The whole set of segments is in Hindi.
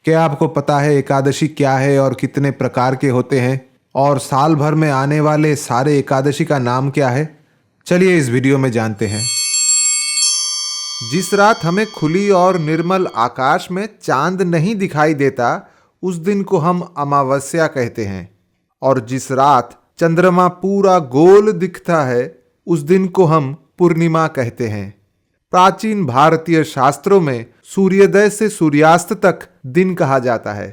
क्या आपको पता है एकादशी क्या है और कितने प्रकार के होते हैं, और साल भर में आने वाले सारे एकादशी का नाम क्या है? चलिए इस वीडियो में जानते हैं। जिस रात हमें खुली और निर्मल आकाश में चांद नहीं दिखाई देता, उस दिन को हम अमावस्या कहते हैं। और जिस रात चंद्रमा पूरा गोल दिखता है, उस दिन को हम पूर्णिमा कहते हैं। प्राचीन भारतीय शास्त्रों में सूर्योदय से सूर्यास्त तक दिन कहा जाता है,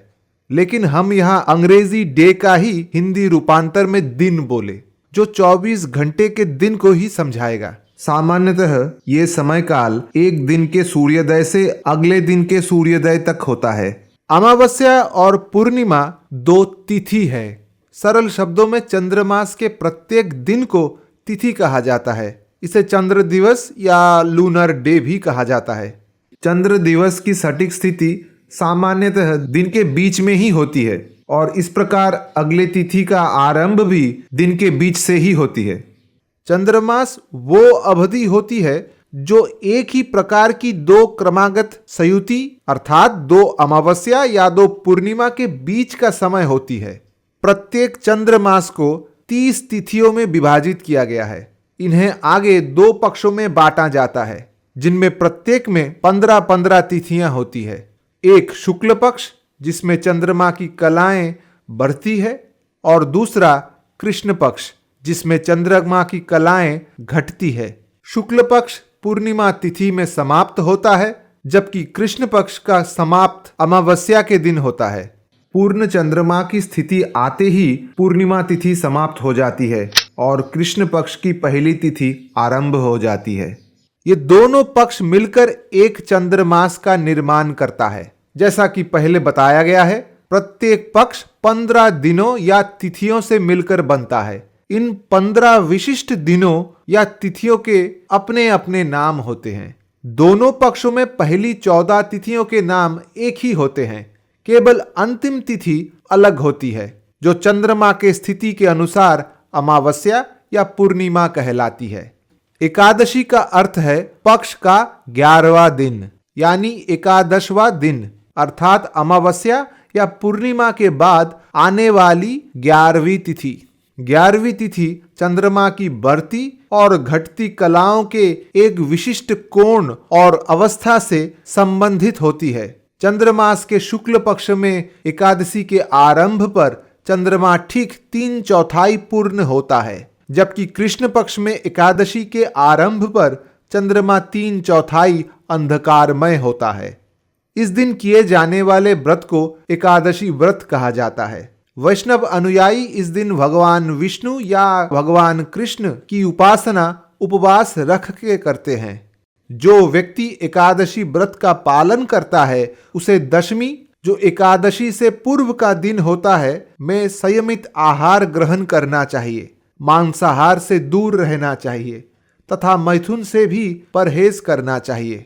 लेकिन हम यहाँ अंग्रेजी डे का ही हिंदी रूपांतर में दिन बोले, जो 24 घंटे के दिन को ही समझाएगा। सामान्यतः ये समय काल एक दिन के सूर्योदय से अगले दिन के सूर्योदय तक होता है। अमावस्या और पूर्णिमा दो तिथि है। सरल शब्दों में चंद्रमास के प्रत्येक दिन को तिथि कहा जाता है। इसे चंद्र दिवस या लूनर डे भी कहा जाता है। चंद्र दिवस की सटीक स्थिति सामान्यतः दिन के बीच में ही होती है, और इस प्रकार अगले तिथि का आरंभ भी दिन के बीच से ही होती है। चंद्रमास वो अवधि होती है जो एक ही प्रकार की दो क्रमागत संयुति अर्थात दो अमावस्या या दो पूर्णिमा के बीच का समय होती है। प्रत्येक चंद्रमास को 30 तिथियों में विभाजित किया गया है। इन्हें आगे दो पक्षों में बांटा जाता है, जिनमें प्रत्येक में 15-15 तिथियां होती है। एक शुक्ल पक्ष जिसमें चंद्रमा की कलाएं बढ़ती है, और दूसरा कृष्ण पक्ष जिसमें चंद्रमा की कलाएं घटती है। शुक्ल पक्ष पूर्णिमा तिथि में समाप्त होता है, जबकि कृष्ण पक्ष का समाप्त अमावस्या के दिन होता है। पूर्ण चंद्रमा की स्थिति आते ही पूर्णिमा तिथि समाप्त हो जाती है और कृष्ण पक्ष की पहली तिथि आरंभ हो जाती है। ये दोनों पक्ष मिलकर एक चंद्रमास का निर्माण करता है। जैसा कि पहले बताया गया है, प्रत्येक पक्ष 15 दिनों या तिथियों से मिलकर बनता है। इन 15 विशिष्ट दिनों या तिथियों के अपने अपने नाम होते हैं। दोनों पक्षों में पहली 14 तिथियों के नाम एक ही होते हैं, केवल अंतिम तिथि अलग होती है, जो चंद्रमा के स्थिति के अनुसार अमावस्या या पूर्णिमा कहलाती है। एकादशी का अर्थ है पक्ष का 11वां दिन, यानी एकादशवां दिन, अर्थात अमावस्या या पूर्णिमा के बाद आने वाली 11वीं तिथि। 11वीं तिथि चंद्रमा की बढ़ती और घटती कलाओं के एक विशिष्ट कोण और अवस्था से संबंधित होती है। चंद्रमास के शुक्ल पक्ष में एकादशी के आरंभ पर चंद्रमा ठीक 3/4 पूर्ण होता है, जबकि कृष्ण पक्ष में एकादशी के आरंभ पर चंद्रमा 3/4 अंधकारमय होता है। इस दिन किए जाने वाले व्रत को एकादशी व्रत कहा जाता है। वैष्णव अनुयायी इस दिन भगवान विष्णु या भगवान कृष्ण की उपासना उपवास रख के करते हैं। जो व्यक्ति एकादशी व्रत का पालन करता है, उसे दशमी, जो एकादशी से पूर्व का दिन होता है, में संयमित आहार ग्रहण करना चाहिए, मांसाहार से दूर रहना चाहिए तथा मैथुन से भी परहेज करना चाहिए।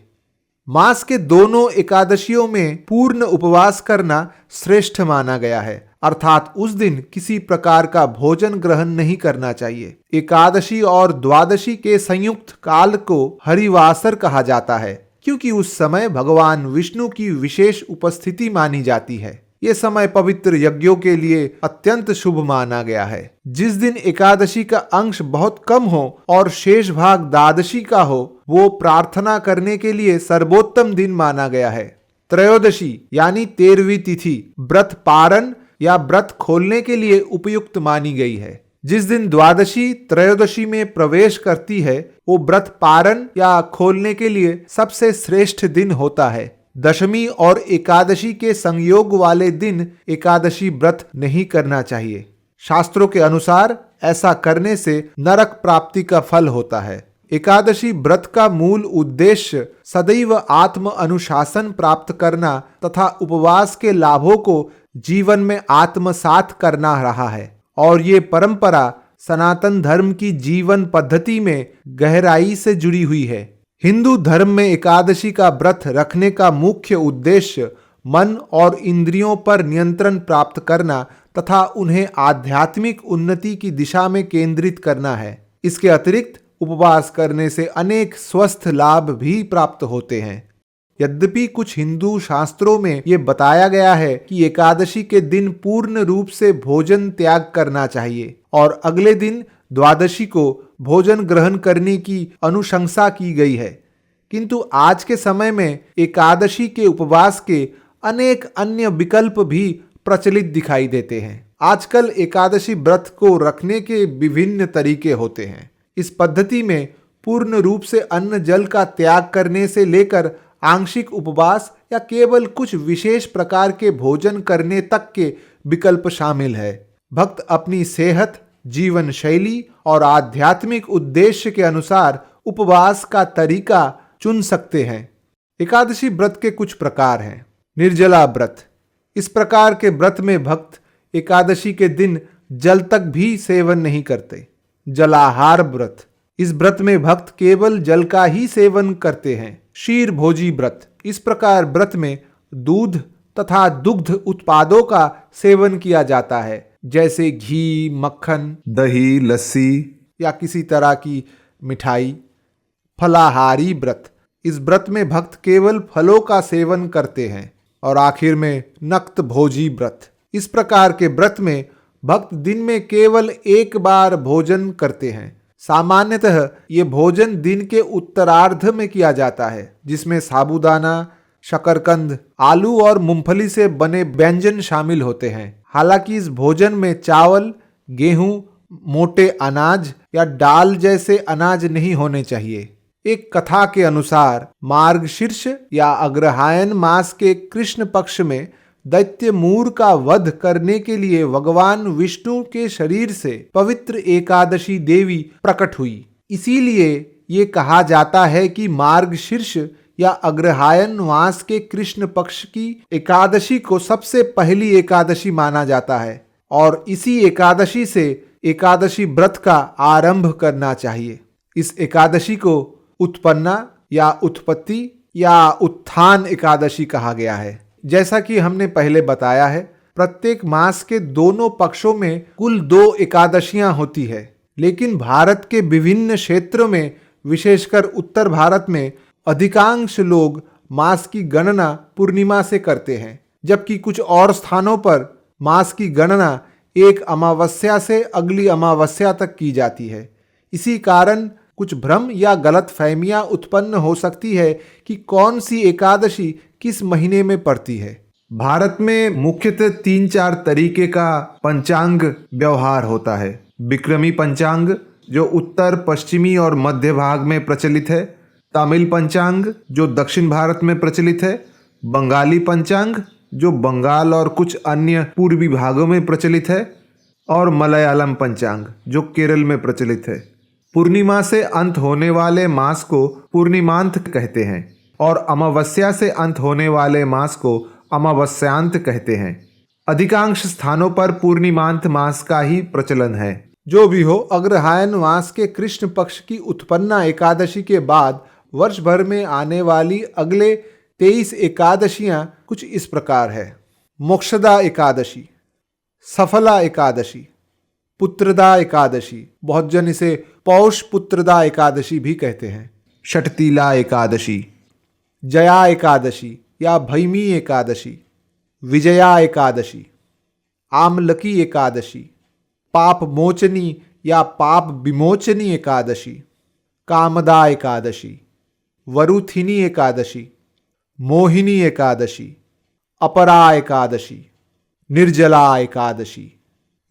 मास के दोनों एकादशियों में पूर्ण उपवास करना श्रेष्ठ माना गया है, अर्थात उस दिन किसी प्रकार का भोजन ग्रहण नहीं करना चाहिए। एकादशी और द्वादशी के संयुक्त काल को हरिवासर कहा जाता है, क्योंकि उस समय भगवान विष्णु की विशेष उपस्थिति मानी जाती है। ये समय पवित्र यज्ञों के लिए अत्यंत शुभ माना गया है। जिस दिन एकादशी का अंश बहुत कम हो और शेष भाग द्वादशी का हो, वो प्रार्थना करने के लिए सर्वोत्तम दिन माना गया है। त्रयोदशी यानी 13वीं तिथि व्रत पारण या व्रत खोलने के लिए उपयुक्त मानी गई है। जिस दिन द्वादशी त्रयोदशी में प्रवेश करती है, वो व्रत पारण या खोलने के लिए सबसे श्रेष्ठ दिन होता है। दशमी और एकादशी के संयोग वाले दिन एकादशी व्रत नहीं करना चाहिए। शास्त्रों के अनुसार ऐसा करने से नरक प्राप्ति का फल होता है। एकादशी व्रत का मूल उद्देश्य सदैव आत्म अनुशासन प्राप्त करना तथा उपवास के लाभों को जीवन में आत्मसात करना रहा है, और ये परंपरा सनातन धर्म की जीवन पद्धति में गहराई से जुड़ी हुई है। हिंदू धर्म में एकादशी का व्रत रखने का मुख्य उद्देश्य मन और इंद्रियों पर नियंत्रण प्राप्त करना तथा उन्हें आध्यात्मिक उन्नति की दिशा में केंद्रित करना है। इसके अतिरिक्त उपवास करने से अनेक स्वस्थ लाभ भी प्राप्त होते हैं। यद्यपि कुछ हिंदू शास्त्रों में ये बताया गया है कि एकादशी के दिन पूर्ण रूप से भोजन त्याग करना चाहिए और अगले दिन द्वादशी को भोजन ग्रहण करने की अनुशंसा की गई है, किंतु आज के समय में एकादशी के उपवास के अनेक अन्य विकल्प भी प्रचलित दिखाई देते हैं। आजकल एकादशी व्रत को रखने के विभिन्न तरीके होते हैं। इस पद्धति में पूर्ण रूप से अन्न जल का त्याग करने से लेकर आंशिक उपवास या केवल कुछ विशेष प्रकार के भोजन करने तक के विकल्प शामिल है। भक्त अपनी सेहत, जीवन शैली और आध्यात्मिक उद्देश्य के अनुसार उपवास का तरीका चुन सकते हैं। एकादशी व्रत के कुछ प्रकार हैं। निर्जला व्रत। इस प्रकार के व्रत में भक्त एकादशी के दिन जल तक भी सेवन नहीं करते। जलाहार व्रत। इस व्रत में भक्त केवल जल का ही सेवन करते हैं। क्षीर भोजी व्रत। इस प्रकार व्रत में दूध तथा दुग्ध उत्पादों का सेवन किया जाता है, जैसे घी, मक्खन, दही, लस्सी या किसी तरह की मिठाई। फलाहारी व्रत। इस व्रत में भक्त केवल फलों का सेवन करते हैं। और आखिर में नक्त भोजी व्रत। इस प्रकार के व्रत में भक्त दिन में केवल एक बार भोजन करते हैं। सामान्यतः ये भोजन दिन के उत्तरार्ध में किया जाता है, जिसमें साबूदाना, शकरकंद, आलू और मूंगफली से बने व्यंजन शामिल होते हैं। हालांकि इस भोजन में चावल, गेहूं, मोटे अनाज या दाल जैसे अनाज नहीं होने चाहिए। एक कथा के अनुसार मार्गशीर्ष या अग्रहायण मास के कृष्ण पक्ष में दैत्य मूर का वध करने के लिए भगवान विष्णु के शरीर से पवित्र एकादशी देवी प्रकट हुई। इसीलिए ये कहा जाता है कि मार्गशीर्ष या अग्रहायण मास के कृष्ण पक्ष की एकादशी को सबसे पहली एकादशी माना जाता है और इसी एकादशी से एकादशी व्रत का आरंभ करना चाहिए। इस एकादशी को उत्पन्ना या उत्पत्ति या उत्थान एकादशी कहा गया है। जैसा कि हमने पहले बताया है, प्रत्येक मास के दोनों पक्षों में कुल 2 एकादशियां होती है, लेकिन भारत के विभिन्न क्षेत्रों में, विशेषकर उत्तर भारत में, अधिकांश लोग मास की गणना पूर्णिमा से करते हैं, जबकि कुछ और स्थानों पर मास की गणना एक अमावस्या से अगली अमावस्या तक की जाती है। इसी कारण कुछ भ्रम या गलत फहमियां उत्पन्न हो सकती है कि कौन सी एकादशी किस महीने में पड़ती है। भारत में मुख्यतः 3-4 तरीके का पंचांग व्यवहार होता है। विक्रमी पंचांग, जो उत्तर, पश्चिमी और मध्य भाग में प्रचलित है। तमिल पंचांग, जो दक्षिण भारत में प्रचलित है। बंगाली पंचांग, जो बंगाल और कुछ अन्य पूर्वी भागों में प्रचलित है। और मलयालम पंचांग, जो केरल में प्रचलित है। पूर्णिमा से अंत होने वाले मास को पूर्णिमांत कहते हैं और अमावस्या से अंत होने वाले मास को अमावस्यांत कहते हैं। अधिकांश स्थानों पर पूर्णिमांत मास का ही प्रचलन है। जो भी हो, अग्रहायण मास के कृष्ण पक्ष की उत्पन्ना एकादशी के बाद वर्ष भर में आने वाली अगले 23 एकादशियां कुछ इस प्रकार है। मोक्षदा एकादशी, सफला एकादशी, पुत्रदा एकादशी, बहुत जन इसे पौष पुत्रदा एकादशी भी कहते हैं। षटतिला एकादशी, जया एकादशी या भैमी एकादशी, विजया एकादशी, आमलकी एकादशी, पाप मोचनी या पाप विमोचनी एकादशी, कामदा एकादशी, वरुथिनी एकादशी, मोहिनी एकादशी, अपरा एकादशी, निर्जला एकादशी,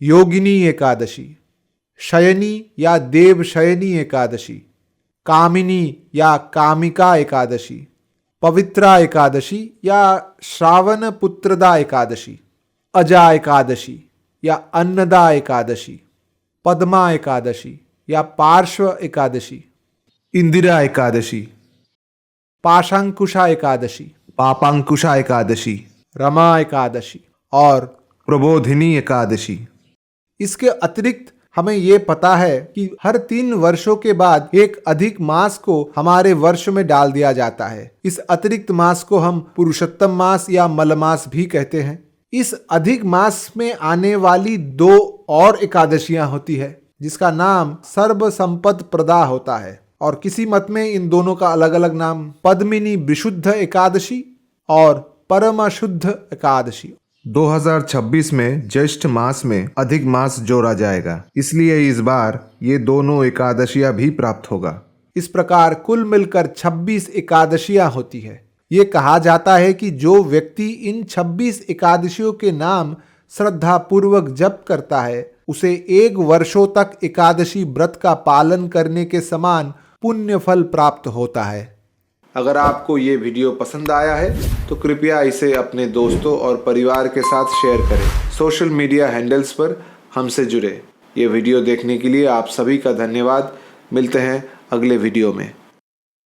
योगिनी एकादशी, शयनी या देव शयनी एकादशी, कामिनी या कामिका एकादशी, पवित्रा एकादशी या श्रावण पुत्रदा एकादशी, अजा एकादशी या अन्नदा एकादशी, पद्मा एकादशी या पार्श्व एकादशी, इंदिरा एकादशी, पाशांकुशा एकादशी, पापांकुशा एकादशी, रमा एकादशी और प्रबोधिनी एकादशी। इसके अतिरिक्त हमें ये पता है कि हर 3 वर्षों के बाद एक अधिक मास को हमारे वर्ष में डाल दिया जाता है। इस अतिरिक्त मास को हम पुरुषोत्तम मास या मलमास भी कहते हैं। इस अधिक मास में आने वाली 2 और एकादशियां होती है, जिसका नाम सर्व संपद प्रदा होता है। और किसी मत में इन दोनों का अलग अलग नाम पद्मिनी विशुद्ध एकादशी और परमशुद्ध एकादशी। 2026 में ज्येष्ठ मास में अधिक मास जोड़ा जाएगा, इसलिए इस बार ये दोनों एकादशियां भी प्राप्त होगा। इस प्रकार कुल मिलकर 26 एकादशियां होती है। ये कहा जाता है कि जो व्यक्ति इन 26 एकादशियों के नाम श्रद्धा पूर्वक जप करता है उसे 1 वर्षों तक एकादशी व्रत का पालन करने के समान पुण्य फल प्राप्त होता है। अगर आपको ये वीडियो पसंद आया है तो कृपया इसे अपने दोस्तों और परिवार के साथ शेयर करें। सोशल मीडिया हैंडल्स पर हमसे जुड़े। ये वीडियो देखने के लिए आप सभी का धन्यवाद। मिलते हैं अगले वीडियो में।